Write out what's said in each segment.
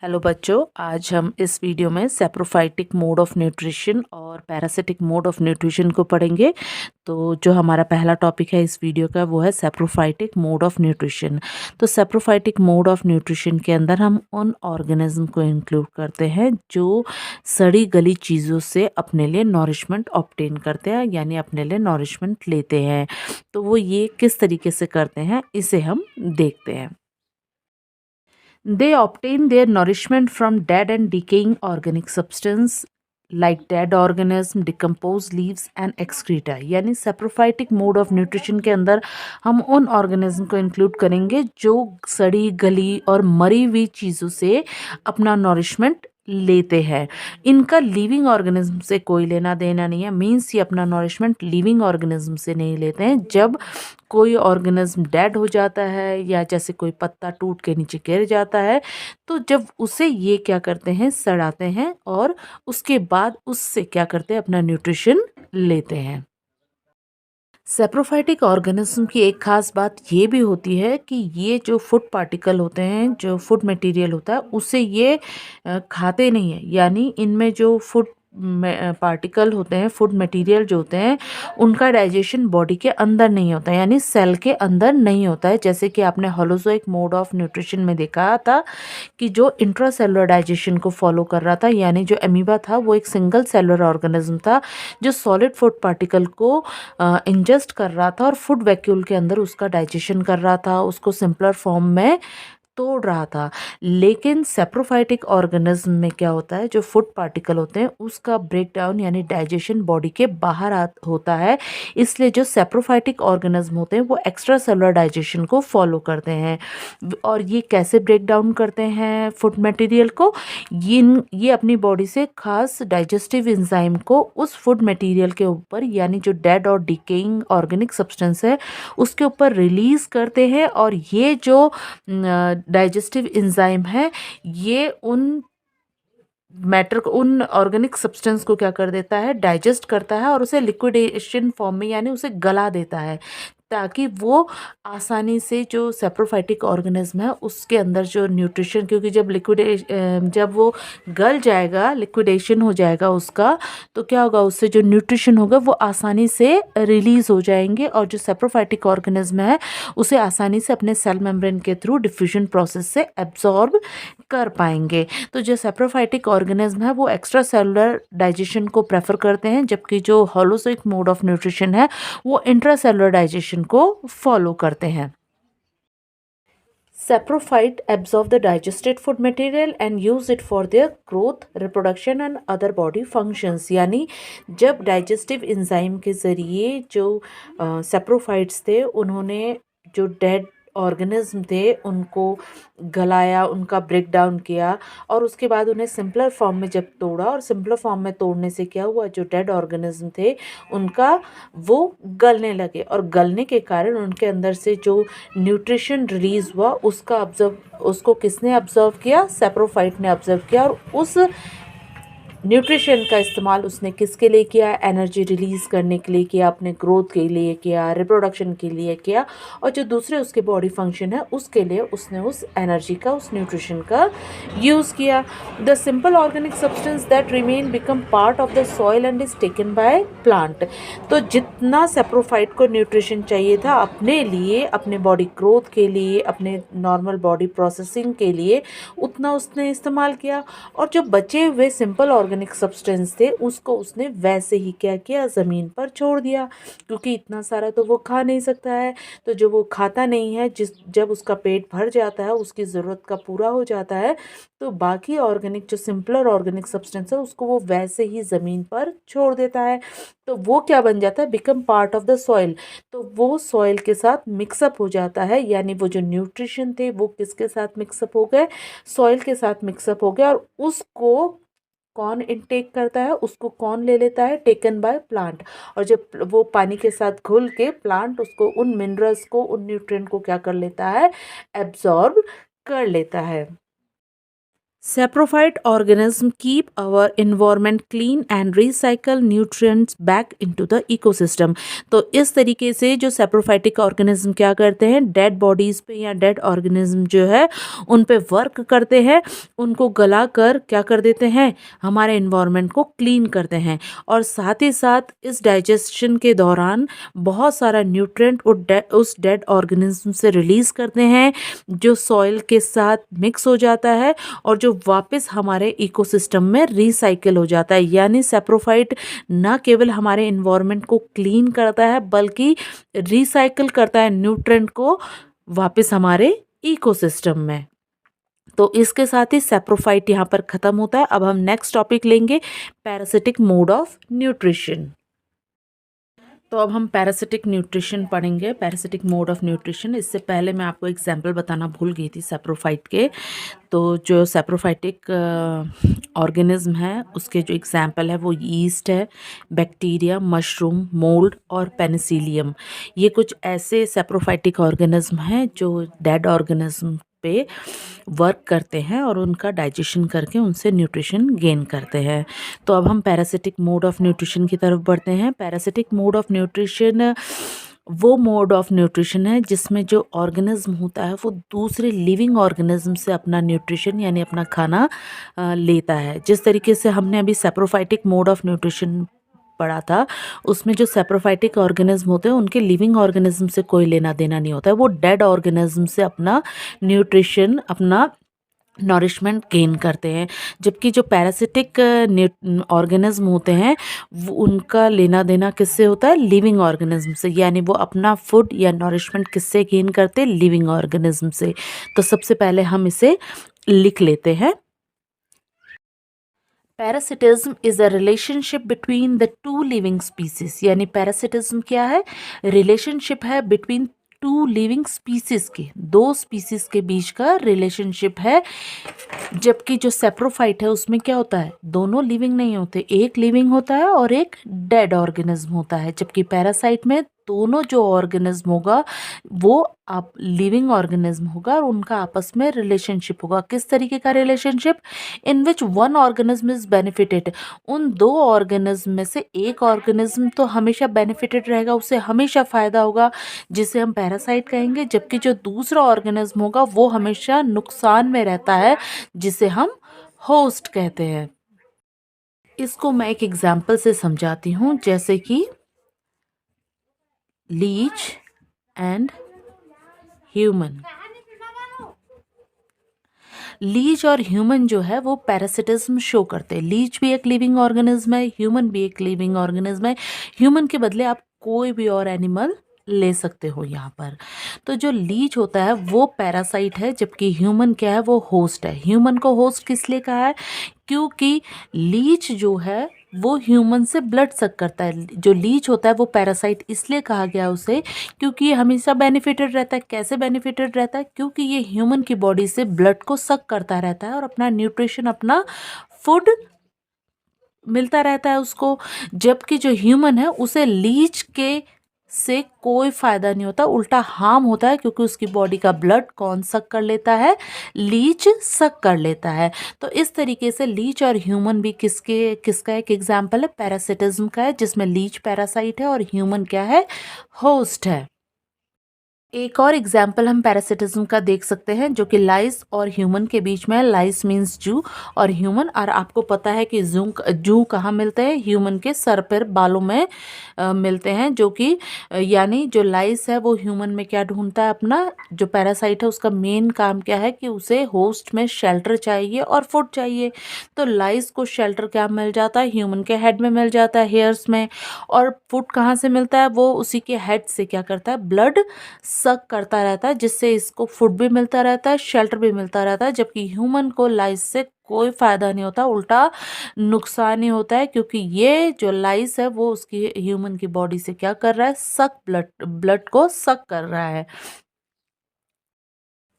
Hello बच्चों, आज हम इस वीडियो में सेप्रोफाइटिक मोड ऑफ न्यूट्रिशन और पैरासिटिक मोड ऑफ न्यूट्रिशन को पढ़ेंगे। तो जो हमारा पहला टॉपिक है इस वीडियो का वो है सेप्रोफाइटिक मोड ऑफ न्यूट्रिशन। तो सेप्रोफाइटिक मोड ऑफ न्यूट्रिशन के अंदर हम उन ऑर्गेनिज्म को इंक्लूड करते हैं जो सड़ी गली चीज़ों से अपने लिए नॉरिशमेंट ऑब्टेन करते हैं, यानी अपने लिए नॉरिशमेंट लेते हैं। तो वो ये किस तरीके से करते हैं इसे हम देखते हैं। They obtain their nourishment from dead and decaying organic substance like dead organism, decomposed leaves and excreta। यानी सेप्रोफाइटिक मोड ऑफ न्यूट्रिशन के अंदर हम उन ऑर्गेनिज्म को इंक्लूड करेंगे जो सड़ी गली और मरी हुई चीज़ों से अपना नॉरिशमेंट लेते हैं। इनका लिविंग ऑर्गेनिज्म से कोई लेना देना नहीं है। मीन्स ये अपना नॉरिशमेंट लिविंग ऑर्गेनिज्म से नहीं लेते हैं। जब कोई ऑर्गेनिज्म डेड हो जाता है या जैसे कोई पत्ता टूट के नीचे गिर जाता है, तो जब उसे ये क्या करते हैं, सड़ाते हैं और उसके बाद उससे क्या करते हैं, अपना न्यूट्रिशन लेते हैं। सेप्रोफाइटिक ऑर्गेनिज्म की एक खास बात ये भी होती है कि ये जो फूड पार्टिकल होते हैं, जो फूड मटेरियल होता है, उसे ये खाते नहीं है। यानी इनमें जो फूड पार्टिकल होते हैं, फूड मटेरियल जो होते हैं, उनका डाइजेशन बॉडी के अंदर नहीं होता है, यानी सेल के अंदर नहीं होता है। जैसे कि आपने होलोजोइक मोड ऑफ न्यूट्रिशन में देखा था कि जो इंट्रासेलुलर डाइजेशन को फॉलो कर रहा था, यानी जो अमीबा था वो एक सिंगल सेलुलर ऑर्गेनिज्म था जो सॉलिड फूड पार्टिकल को इंजेस्ट कर रहा था और फूड वैक्यूल के अंदर उसका डाइजेशन कर रहा था, उसको सिंपलर फॉर्म में तोड़ रहा था। लेकिन सेप्रोफाइटिक ऑर्गेनिज्म में क्या होता है, जो फूड पार्टिकल होते हैं उसका ब्रेक डाउन यानी डाइजेशन बॉडी के बाहर होता है। इसलिए जो सेप्रोफाइटिक ऑर्गेनिज्म होते हैं वो एक्स्ट्रा सेलुलर डाइजेशन को फॉलो करते हैं। और ये कैसे ब्रेक डाउन करते हैं फूड मटेरियल को, ये अपनी बॉडी से खास डाइजेस्टिव एंजाइम को उस फूड मटेरियल के ऊपर, यानी जो डेड और डिकेइंग ऑर्गेनिक सब्सटेंस है उसके ऊपर रिलीज करते हैं। और ये जो डाइजेस्टिव एंजाइम है, ये उन मैटर को, उन ऑर्गेनिक सब्सटेंस को क्या कर देता है, डाइजेस्ट करता है और उसे लिक्विडेशन फॉर्म में, यानी उसे गला देता है, ताकि वो आसानी से जो सेप्रोफाइटिक ऑर्गेनिज्म है उसके अंदर जो न्यूट्रिशन, क्योंकि जब वो गल जाएगा, लिक्विडेशन हो जाएगा उसका, तो क्या होगा, उससे जो न्यूट्रिशन होगा वो आसानी से रिलीज हो जाएंगे और जो सेप्रोफाइटिक ऑर्गेनिज्म है उसे आसानी से अपने सेल मेम्ब्रेन के थ्रू डिफ्यूजन प्रोसेस से एब्जॉर्ब कर पाएंगे। तो जो सेप्रोफाइटिक ऑर्गेनिज्म है वो एक्स्ट्रा सेलुलर डाइजेशन को प्रेफर करते हैं, जबकि जो होलोजोइक मोड ऑफ न्यूट्रिशन है वो इंट्रासेलुलर डाइजेशन को फॉलो करते हैं। Saprophyte absorb the digested food material and use it for their growth, reproduction and other body functions। यानी जब डाइजेस्टिव एंजाइम के ज़रिए जो सेप्रोफाइट्स थे उन्होंने जो डेड ऑर्गेनिज्म थे उनको गलाया, उनका ब्रेक डाउन किया और उसके बाद उन्हें सिंपलर फॉर्म में जब तोड़ा, और सिंपलर फॉर्म में तोड़ने से क्या हुआ, जो डेड ऑर्गेनिज्म थे उनका वो गलने लगे और गलने के कारण उनके अंदर से जो न्यूट्रिशन रिलीज हुआ उसको किसने ऑब्जर्व किया, सेप्रोफाइट ने ऑब्जर्व किया। और उस न्यूट्रिशन का इस्तेमाल उसने किसके लिए किया, एनर्जी रिलीज़ करने के लिए किया, अपने ग्रोथ के लिए किया, रिप्रोडक्शन के लिए किया, और जो दूसरे उसके बॉडी फंक्शन है उसके लिए उसने उस एनर्जी का, उस न्यूट्रिशन का यूज़ किया। The simple organic substance that remain become part of the soil and is taken by plant. तो जितना सेप्रोफाइट को न्यूट्रिशन चाहिए था अपने लिए, अपने बॉडी ग्रोथ के लिए, अपने नॉर्मल बॉडी प्रोसेसिंग के लिए, उतना उसने इस्तेमाल किया। और जो बचे हुए सिंपल ऑर्गेनिक सब्सटेंस थे उसको उसने वैसे ही क्या किया, ज़मीन पर छोड़ दिया, क्योंकि इतना सारा तो वो खा नहीं सकता है। तो जो वो खाता नहीं है, जब उसका पेट भर जाता है, उसकी ज़रूरत का पूरा हो जाता है, तो बाकी ऑर्गेनिक जो सिंपलर ऑर्गेनिक सब्सटेंस है उसको वो वैसे ही ज़मीन पर छोड़ देता है। तो वो क्या बन जाता है, become part of the soil. तो वो सॉइल के साथ मिक्सअप हो जाता है, यानी वो जो न्यूट्रिशन थे वो किसके साथ मिक्सअप हो गए, सॉइल के साथ मिक्सअप हो गया। और उसको कौन इनटेक करता है, उसको कौन ले लेता है, टेकन बाय प्लांट। और जब वो पानी के साथ घुल के प्लांट उसको, उन मिनरल्स को, उन न्यूट्रिएंट को क्या कर लेता है, एब्जॉर्ब कर लेता है। Saprophyte organisms keep our environment clean and recycle nutrients back into the ecosystem। तो इस तरीके से जो सेप्रोफाइटिक ऑर्गेनिज्म क्या करते हैं, डेड बॉडीज पे या डेड ऑर्गेनिज्म जो है उन पे वर्क करते हैं, उनको गला कर क्या कर देते हैं, हमारे इन्वायरमेंट को क्लीन करते हैं। और साथ ही साथ इस डाइजेशन के दौरान बहुत सारा न्यूट्रिएंट उस डेड ऑर्गेनिज्म से रिलीज करते हैं, जो सॉइल के साथ मिक्स हो जाता है और जो वापस हमारे इकोसिस्टम में रिसाइकिल हो जाता है। यानी सैप्रोफाइट ना केवल हमारे इन्वायरमेंट को क्लीन करता है बल्कि रिसाइकिल करता है न्यूट्रिएंट को वापस हमारे इकोसिस्टम में। तो इसके साथ ही सैप्रोफाइट यहाँ पर ख़त्म होता है। अब हम नेक्स्ट टॉपिक लेंगे, पैरासिटिक मोड ऑफ न्यूट्रिशन। तो अब हम पैरासिटिक न्यूट्रिशन पढ़ेंगे, पैरासिटिक मोड ऑफ न्यूट्रिशन। इससे पहले मैं आपको एग्जाम्पल बताना भूल गई थी सैप्रोफाइट के। तो जो सैप्रोफाइटिक ऑर्गेनिज्म है उसके जो एग्जाम्पल है वो ईस्ट है, बैक्टीरिया, मशरूम, मोल्ड और पेनिसिलियम। ये कुछ ऐसे सैप्रोफाइटिक ऑर्गेनिज्म हैं जो डेड ऑर्गेनिज्म पे वर्क करते हैं और उनका डाइजेशन करके उनसे न्यूट्रिशन गेन करते हैं। तो अब हम पैरासिटिक मोड ऑफ न्यूट्रिशन की तरफ बढ़ते हैं। पैरासिटिक मोड ऑफ न्यूट्रिशन वो मोड ऑफ न्यूट्रिशन है जिसमें जो ऑर्गेनिज्म होता है वो दूसरे लिविंग ऑर्गेनिज्म से अपना न्यूट्रिशन यानी अपना खाना लेता है। जिस तरीके से हमने अभी सैप्रोफाइटिक मोड ऑफ न्यूट्रिशन पढ़ा था, उसमें जो सैप्रोफाइटिक ऑर्गेनिज्म होते हैं उनके लिविंग ऑर्गेनिज्म से कोई लेना देना नहीं होता है, वो डेड ऑर्गेनिज्म से अपना न्यूट्रिशन, अपना नॉरिशमेंट गेन करते हैं। जबकि जो पैरासिटिक ऑर्गेनिज्म होते हैं वो उनका लेना देना किससे होता है, लिविंग ऑर्गेनिज्म से। यानी वो अपना फूड या नॉरिशमेंट किससे गेन करते हैं, लिविंग ऑर्गेनिज्म से। तो सबसे पहले हम इसे लिख लेते हैं। Parasitism is a relationship between the two living species. यानी पैरासिटिज्म क्या है, रिलेशनशिप है बिटवीन टू लिविंग स्पीसीज के, दो स्पीसीज के बीच का रिलेशनशिप है। जबकि जो सेप्रोफाइट है उसमें क्या होता है, दोनों लिविंग नहीं होते, एक लिविंग होता है और एक डेड ऑर्गेनिज्म होता है। जबकि पैरासाइट में दोनों जो ऑर्गेनिज्म होगा वो आप लिविंग ऑर्गेनिज्म होगा और उनका आपस में रिलेशनशिप होगा। किस तरीके का relationship, in which one organism is benefited. उन दो ऑर्गेनिज्म में से एक ऑर्गेनिज्म तो हमेशा बेनिफिटेड रहेगा, उसे हमेशा फायदा होगा, जिसे हम पैरासाइट कहेंगे। जबकि जो दूसरा ऑर्गेनिज्म होगा वो हमेशा नुकसान में रहता है, जिसे हम होस्ट कहते हैं। इसको मैं एक एग्जाम्पल से समझाती हूँ, जैसे कि लीच एंड ह्यूमन। लीच और ह्यूमन जो है वो पैरासिटिज्म शो करते हैं। लीच भी एक लिविंग ऑर्गेनिज्म है, ह्यूमन भी एक लिविंग ऑर्गेनिज्म है। ह्यूमन के बदले आप कोई भी और एनिमल ले सकते हो यहाँ पर। तो जो लीच होता है वो पैरासाइट है, जबकि ह्यूमन क्या है, वो होस्ट है। ह्यूमन को होस्ट किस लिए कहा है, क्योंकि लीच जो है वो ह्यूमन से ब्लड सक करता है। जो लीच होता है वो पैरासाइट इसलिए कहा गया उसे क्योंकि ये हमेशा बेनिफिटेड रहता है। कैसे बेनिफिटेड रहता है, क्योंकि ये ह्यूमन की बॉडी से ब्लड को सक करता रहता है और अपना न्यूट्रिशन, अपना फूड मिलता रहता है उसको। जबकि जो ह्यूमन है उसे लीच के से कोई फायदा नहीं होता, उल्टा हार्म होता है, क्योंकि उसकी बॉडी का ब्लड कौन सक कर लेता है, लीच सक कर लेता है। तो इस तरीके से लीच और ह्यूमन भी किसका एक एग्जाम्पल है, पैरासिटिज्म का है, जिसमें लीच पैरासाइट है और ह्यूमन क्या है, होस्ट है। एक और एग्जाम्पल हम पैरासिटिज्म का देख सकते हैं जो कि लाइस और ह्यूमन के बीच में है। लाइस मीन्स जू और ह्यूमन, और आपको पता है कि जू कहाँ मिलते हैं, ह्यूमन के सर पर बालों में मिलते हैं। जो कि यानी जो लाइस है वो ह्यूमन में क्या ढूंढता है, अपना जो पैरासाइट है उसका मेन काम क्या है कि उसे होस्ट में शेल्टर चाहिए और फूड चाहिए। तो लाइस को शेल्टर क्या मिल जाता है, ह्यूमन के हेड में मिल जाता है, हेयर्स में। और फूड कहाँ से मिलता है, वो उसी के हेड से क्या करता है, ब्लड सक करता रहता है, जिससे इसको फूड भी मिलता रहता है, शेल्टर भी मिलता रहता है। जबकि ह्यूमन को लाइस से कोई फायदा नहीं होता, उल्टा नुकसान ही होता है, क्योंकि ये जो लाइस है वो उसकी ह्यूमन की बॉडी से क्या कर रहा है, सक ब्लड को सक कर रहा है।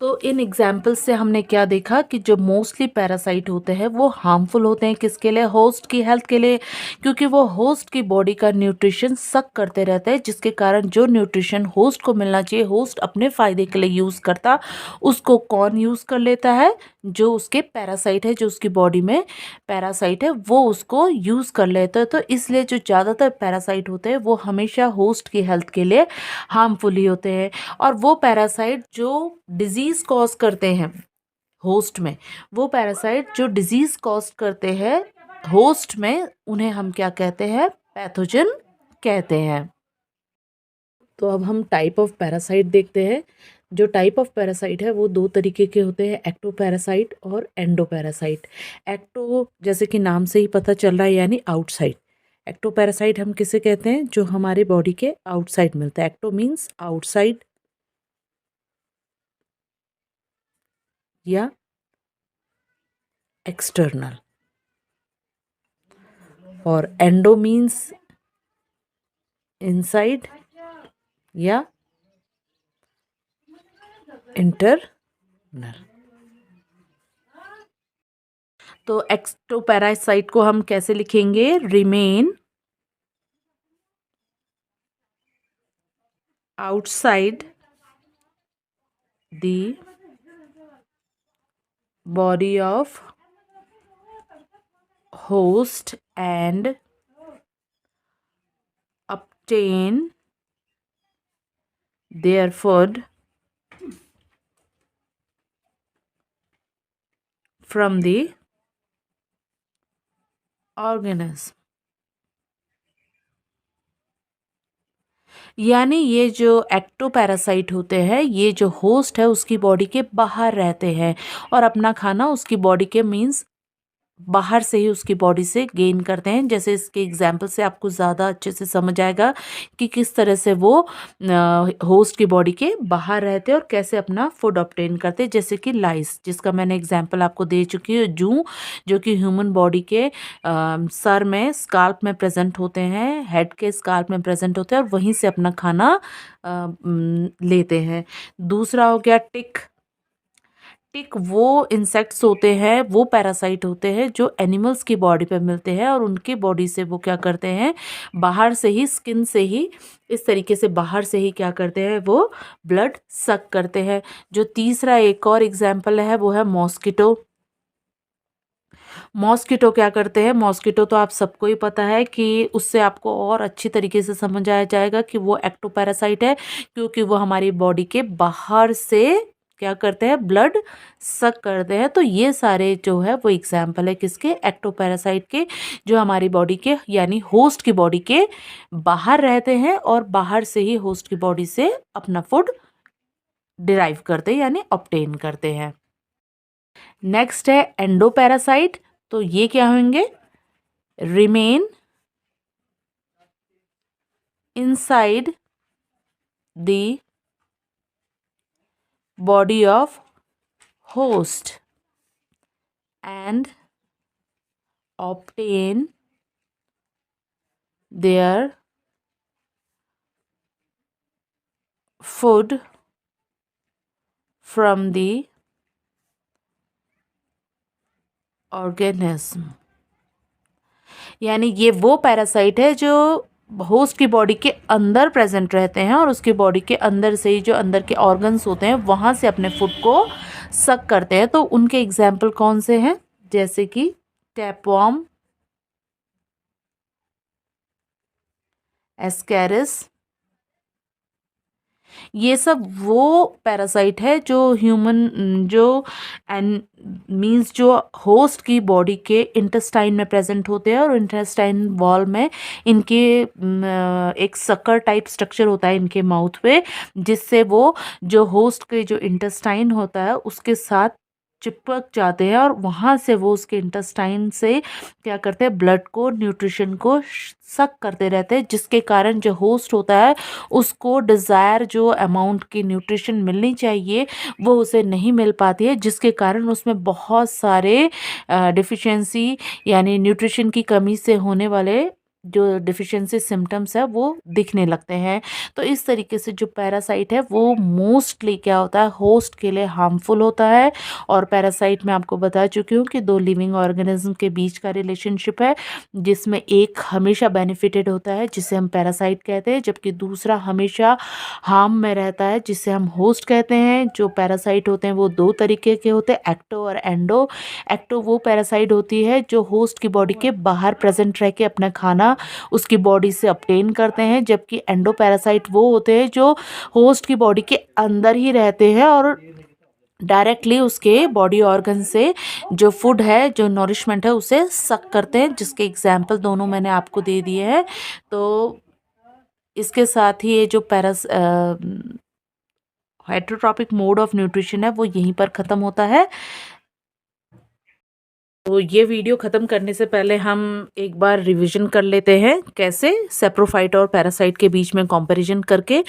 तो इन एग्जाम्पल्स से हमने क्या देखा कि जो मोस्टली पैरासाइट होते हैं वो हार्मफुल होते हैं किसके लिए, होस्ट की हेल्थ के लिए, क्योंकि वो होस्ट की बॉडी का न्यूट्रिशन सक करते रहते हैं, जिसके कारण जो न्यूट्रिशन होस्ट को मिलना चाहिए, होस्ट अपने फ़ायदे के लिए यूज़ करता, उसको कौन यूज़ कर लेता है, जो उसके पैरासाइट है, जो उसकी बॉडी में पैरासाइट है वो उसको यूज़ कर लेता है। तो इसलिए जो ज़्यादातर पैरासाइट होते हैं वो हमेशा होस्ट की हेल्थ के लिए हार्मफुल ही होते हैं। और वो पैरासाइट जो डिजीज़ कॉज करते हैं होस्ट में, वो पैरासाइट जो डिजीज़ कॉज करते हैं होस्ट में, उन्हें हम क्या कहते हैं, पैथोजन कहते हैं। तो अब हम टाइप ऑफ पैरासाइट देखते हैं। जो टाइप ऑफ पैरासाइट है वो दो तरीके के होते हैं, एक्टोपैरासाइट और एंडोपैरासाइट। एक्टो जैसे कि नाम से ही पता चल रहा है यानी आउटसाइड। एक्टोपैरासाइट हम किसे कहते हैं, जो हमारे बॉडी के आउटसाइड मिलता है। एक्टो मीन्स आउटसाइड या एक्सटर्नल, और एंडो मीन्स इनसाइड या इंटरनल। तो एक्टोपैरासाइट को हम कैसे लिखेंगे, remain outside the body of host and obtain their food from the organism। यानी ये जो एक्टोपैरासाइट होते हैं, ये जो होस्ट है उसकी बॉडी के बाहर रहते हैं और अपना खाना उसकी बॉडी के मीन्स बाहर से ही उसकी बॉडी से गेन करते हैं। जैसे इसके एग्जाम्पल से आपको ज़्यादा अच्छे से समझ आएगा कि किस तरह से वो होस्ट की बॉडी के बाहर रहते हैं और कैसे अपना फूड ऑब्टेन करते हैं। जैसे कि लाइस, जिसका मैंने एग्जाम्पल आपको दे चुकी हूँ। जू जो कि ह्यूमन बॉडी के सर में स्काल्प में प्रेजेंट होते हैं, हेड के स्काल्प में प्रेजेंट होते हैं और वहीं से अपना खाना लेते हैं। दूसरा हो गया टिक। टिक वो इंसेक्ट्स होते हैं, वो पैरासाइट होते हैं जो एनिमल्स की बॉडी पे मिलते हैं और उनकी बॉडी से वो क्या करते हैं, बाहर से ही, स्किन से ही, इस तरीके से बाहर से ही क्या करते हैं, वो ब्लड सक करते हैं। जो तीसरा एक और एग्जाम्पल है वो है मॉस्किटो। मॉस्किटो क्या करते हैं, मॉस्किटो तो आप सबको ही पता है कि उससे आपको और अच्छी तरीके से समझ आया जाएगा कि वो एक्टोपैरासाइट है, क्योंकि वो हमारी बॉडी के बाहर से क्या करते हैं, ब्लड सक करते हैं। तो ये सारे जो है वो एग्जाम्पल है किसके, एक्टोपैरासाइट के, जो हमारी बॉडी के यानी होस्ट की बॉडी के बाहर रहते हैं और बाहर से ही होस्ट की बॉडी से अपना फूड डिराइव करते हैं यानी ऑब्टेन करते हैं। नेक्स्ट है एंडोपैरासाइट। तो ये क्या होंगे, remain inside the body of host and obtain their food from the organism। यानी ये वो पैरासाइट है जो होस्ट की बॉडी के अंदर प्रेजेंट रहते हैं और उसकी बॉडी के अंदर से ही जो अंदर के ऑर्गन्स होते हैं वहाँ से अपने फूड को सक करते हैं। तो उनके एग्जाम्पल कौन से हैं, जैसे कि टैपवॉर्म, एस्कैरिस, ये सब वो पैरासाइट है जो ह्यूमन जो एंड मींस जो होस्ट की बॉडी के इंटेस्टाइन में प्रेजेंट होते हैं और इंटेस्टाइन वॉल में इनके एक सकर टाइप स्ट्रक्चर होता है इनके माउथ पे, जिससे वो जो होस्ट के जो इंटेस्टाइन होता है उसके साथ चिपक जाते हैं और वहाँ से वो उसके इंटेस्टाइन से क्या करते हैं, ब्लड को, न्यूट्रिशन को सक करते रहते हैं, जिसके कारण जो होस्ट होता है उसको डिज़ायर जो अमाउंट की न्यूट्रिशन मिलनी चाहिए वो उसे नहीं मिल पाती है, जिसके कारण उसमें बहुत सारे डिफिशिएंसी यानी न्यूट्रिशन की कमी से होने वाले जो डिफिशिएंसी सिम्टम्स है वो दिखने लगते हैं। तो इस तरीके से जो पैरासाइट है वो मोस्टली क्या होता है, होस्ट के लिए हार्मफुल होता है। और पैरासाइट मैं आपको बता चुकी हूँ कि दो लिविंग ऑर्गेनिज्म के बीच का रिलेशनशिप है, जिसमें एक हमेशा बेनिफिटेड होता है जिसे हम पैरासाइट कहते हैं, जबकि दूसरा हमेशा हार्म में रहता है जिसे हम होस्ट कहते हैं। जो पैरासाइट होते हैं वो दो तरीके के होते हैं, एक्टो और एंडो। एक्टो वो पैरासाइट होती है जो होस्ट की बॉडी के बाहर प्रेजेंट रह के अपना खाना उसकी बॉडी से ऑब्टेन करते हैं, जबकि एंडो पैरासाइट वो होते हैं जो होस्ट की बॉडी के अंदर ही रहते हैं और डायरेक्टली उसके बॉडी ऑर्गन से जो फूड है, जो नॉरिशमेंट है, उसे सक करते हैं, जिसके एग्जाम्पल दोनों मैंने आपको दे दिए हैं। तो इसके साथ ही ये जो हेटरोट्रॉपिक मोड ऑफ न्यूट्रिशन है वो यहीं पर ख़त्म होता है। तो ये वीडियो ख़त्म करने से पहले हम एक बार रिवीजन कर लेते हैं कैसे सेप्रोफाइट और पैरासाइट के बीच में कंपैरिजन करके।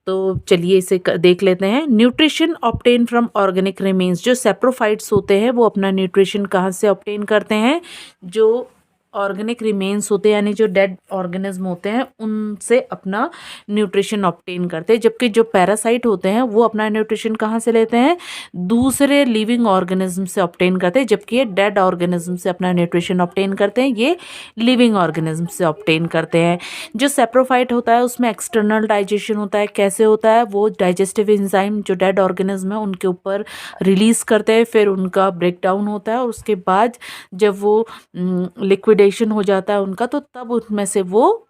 तो चलिए इसे देख लेते हैं। Nutrition obtain from organic remains. जो सेप्रोफाइट्स होते हैं वो अपना न्यूट्रिशन कहाँ से ऑब्टेन करते हैं? जो ऑर्गेनिक रिमेन्स होते हैं यानी जो डेड ऑर्गेनिज्म होते हैं उनसे अपना न्यूट्रिशन ऑब्टेन करते हैं, जबकि जो पैरासाइट होते हैं वो अपना न्यूट्रिशन कहाँ से लेते हैं? दूसरे लिविंग ऑर्गेनिज्म से ऑब्टेन करते हैं, जबकि ये डेड ऑर्गेनिज्म से अपना न्यूट्रिशन ऑब्टेन करते हैं, ये लिविंग ऑर्गेनिज्म से ऑब्टेन करते हैं। जो सेप्रोफाइट होता है उसमें एक्सटर्नल डाइजेशन होता है। कैसे होता है? वो डाइजेस्टिव एंजाइम जो डेड ऑर्गेनिज्म है उनके ऊपर रिलीज करते हैं, फिर उनका ब्रेक डाउन होता है और उसके बाद जब वो लिक्विडेशन हो जाता है उनका, तो तब उनमें से वो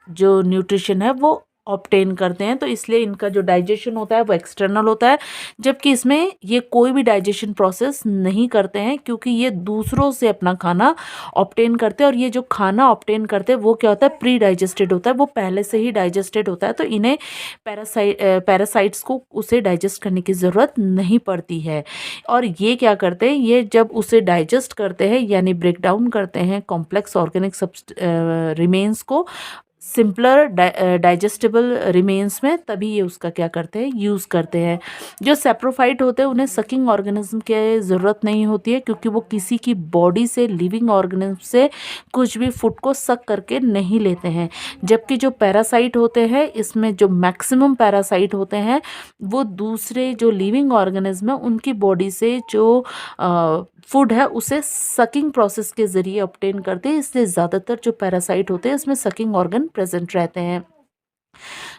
जो न्यूट्रिशन है वो ऑब्टेन करते हैं। तो इसलिए इनका जो डाइजेशन होता है वो एक्सटर्नल होता है, जबकि इसमें ये कोई भी डाइजेशन प्रोसेस नहीं करते हैं, क्योंकि ये दूसरों से अपना खाना ऑब्टेन करते हैं। और ये जो खाना ऑब्टेन करते हैं वो क्या होता है? प्री डाइजेस्टेड होता है, वो पहले से ही डाइजेस्टेड होता है। तो इन्हें पैरासाइट्स को उसे डाइजेस्ट करने की ज़रूरत नहीं पड़ती है। और ये क्या करते हैं? ये जब उसे डाइजेस्ट करते हैं यानी ब्रेक डाउन करते हैं कॉम्प्लेक्स ऑर्गेनिक रिमेन्स को सिंपलर डाइजेस्टेबल रिमेन्स में, तभी ये उसका क्या करते हैं? यूज़ करते हैं। जो सेप्रोफाइट होते हैं उन्हें सकिंग ऑर्गेनिज्म की ज़रूरत नहीं होती है, क्योंकि वो किसी की बॉडी से, लिविंग ऑर्गेनिज्म से कुछ भी फूड को सक करके नहीं लेते हैं। जबकि जो पैरासाइट होते हैं इसमें जो मैक्सिमम पैरासाइट होते हैं वो दूसरे जो लिविंग ऑर्गेनिज्म है उनकी बॉडी से जो फूड है उसे सकिंग प्रोसेस के ज़रिए ऑब्टेन करते हैं, इसलिए ज़्यादातर जो पैरासाइट होते हैं इसमें सकिंग ऑर्गन प्रेजेंट रहते हैं।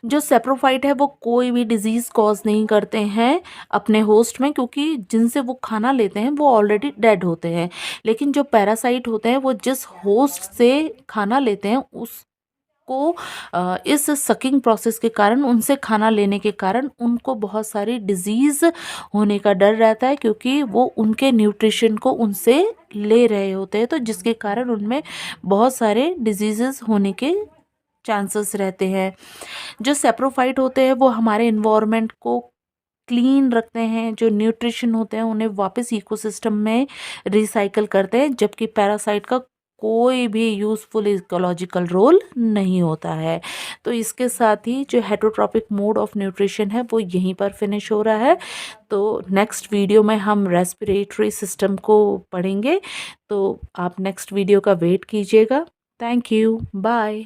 जो सेप्रोफाइट है वो कोई भी डिजीज़ कॉज नहीं करते हैं अपने होस्ट में, क्योंकि जिनसे वो खाना लेते हैं वो ऑलरेडी डेड होते हैं। लेकिन जो पैरासाइट होते हैं वो जिस होस्ट से खाना लेते हैं उस को इस सकिंग प्रोसेस के कारण, उनसे खाना लेने के कारण उनको बहुत सारी डिजीज़ होने का डर रहता है, क्योंकि वो उनके न्यूट्रिशन को उनसे ले रहे होते हैं, तो जिसके कारण उनमें बहुत सारे डिजीज़ेस होने के चांसेस रहते हैं। जो सेप्रोफाइट होते हैं वो हमारे इन्वायरमेंट को क्लीन रखते हैं, जो न्यूट्रिशन होते हैं उन्हें वापस इकोसिस्टम में रिसाइकल करते हैं, जबकि पैरासाइट का कोई भी यूज़फुल इकोलॉजिकल रोल नहीं होता है। तो इसके साथ ही जो हेटरोट्रॉपिक मोड ऑफ न्यूट्रिशन है वो यहीं पर फिनिश हो रहा है। तो नेक्स्ट वीडियो में हम रेस्पिरेटरी सिस्टम को पढ़ेंगे, तो आप नेक्स्ट वीडियो का वेट कीजिएगा। Thank you, bye.